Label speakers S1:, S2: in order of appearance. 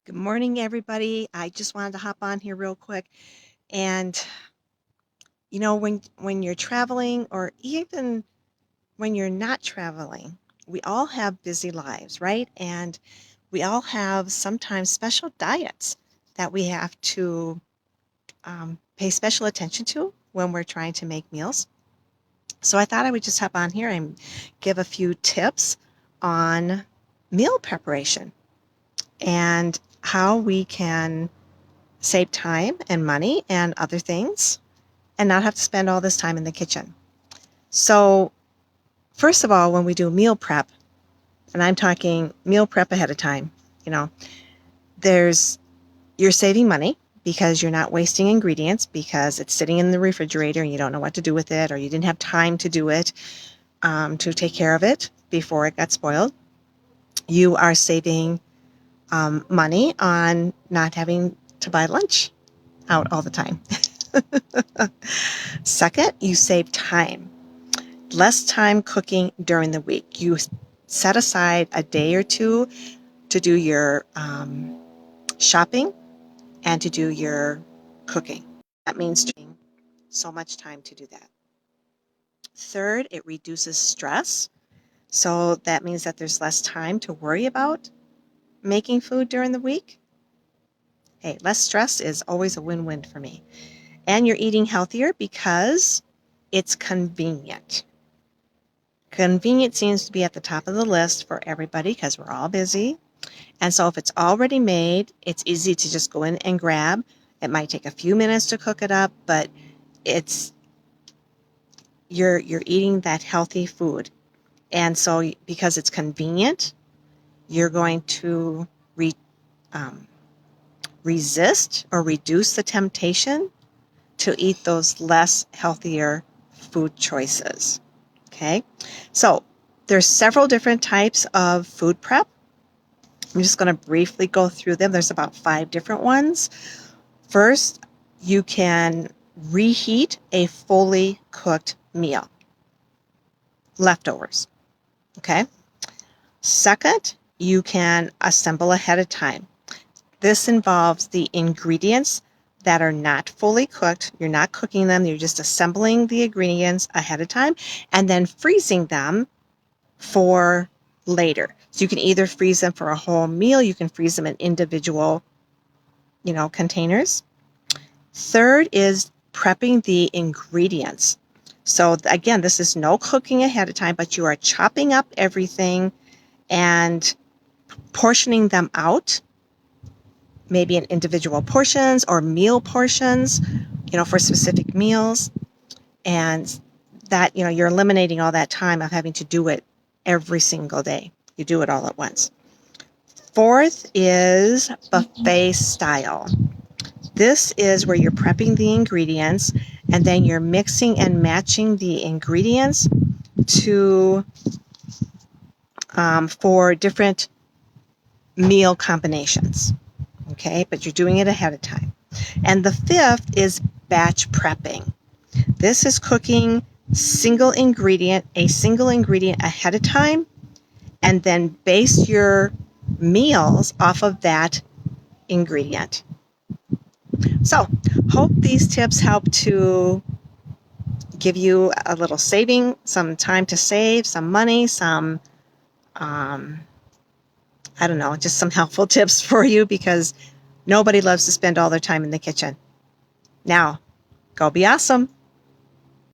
S1: Good morning, everybody. I just wanted to hop on here real quick. And when you're traveling, or even when you're not traveling, we all have busy lives, right? And we all have sometimes special diets that we have to pay special attention to when we're trying to make meals. So I thought I would just hop on here and give a few tips on meal preparation and how we can save time and money and other things and not have to spend all this time in the kitchen. So, first of all, when we do meal prep, and I'm talking meal prep ahead of time, you know, there's you're saving money because you're not wasting ingredients because it's sitting in the refrigerator and you don't know what to do with it, or you didn't have time to do it, to take care of it before it got spoiled. You are saving money on not having to buy lunch out all the time. Second, you save time. Less time cooking during the week. You set aside a day or two to do your shopping and to do your cooking. That means taking so much time to do that. Third, it reduces stress. So that means that there's less time to worry about making food during the week. Hey, less stress is always a win-win for me. And you're eating healthier because it's convenient. Convenience seems to be at the top of the list for everybody because we're all busy. And so if it's already made, it's easy to just go in and grab. It might take a few minutes to cook it up, but it's you're eating that healthy food. And so because it's convenient, you're going to resist or reduce the temptation to eat those less healthier food choices. Okay? So there's several different types of food prep. I'm just going to briefly go through them. There's about 5 different ones. First, you can reheat a fully cooked meal. Leftovers. Okay? Second, you can assemble ahead of time. This involves the ingredients that are not fully cooked. You're not cooking them. You're just assembling the ingredients ahead of time and then freezing them for later. So you can either freeze them for a whole meal, you can freeze them in individual, containers. Third is prepping the ingredients. So again, this is no cooking ahead of time, but you are chopping up everything and portioning them out, maybe in individual portions or meal portions, for specific meals. And that, you're eliminating all that time of having to do it every single day. You do it all at once. Fourth is buffet style. This is where you're prepping the ingredients and then you're mixing and matching the ingredients to for different meal combinations. Okay, but you're doing it ahead of time. And the fifth is batch prepping. This is cooking a single ingredient ahead of time and then base your meals off of that ingredient. So, hope these tips help to give you a little saving, some time to save, some money, some, just some helpful tips for you because nobody loves to spend all their time in the kitchen. Now, go be awesome.